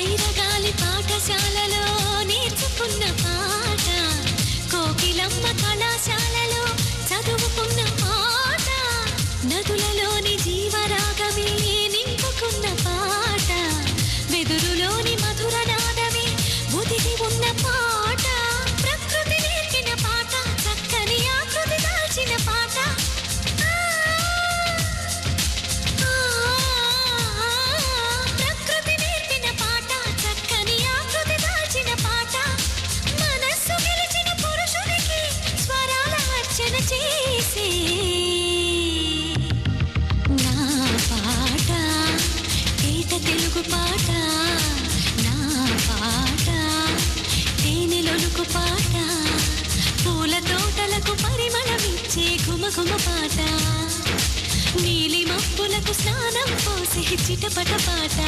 వైరగాలి పాఠశాలలో నేర్చుకున్న పాట, కోకిలమ్మ కళాశాలలో చదువుకున్న పాట, నదులలోని జీవరాగమే నింపుకున్న పాట, వెదురులోని మధుర నాదమే ఒదిగి ఉన్న పాట, ప్రకృతి నేర్పిన పాట, చక్కని ఆకృతి దాల్చిన పాట, ప్రకృతి నేర్పిన పాట, చక్కని ఆకృతి దాల్చిన పాట, మనస్సు గెలిచిన పురుషునికి స్వరాల అర్చన చేసే నా పాట, తేట తెలుగు పాట, నా పాట, తేనెలొలుకు పాట, పూల తోటలకు పరిమళమిచ్చే ఘుమఘుమ పాట, నీలి మబ్బులకు స్నానం పోసే చిటపట పాట.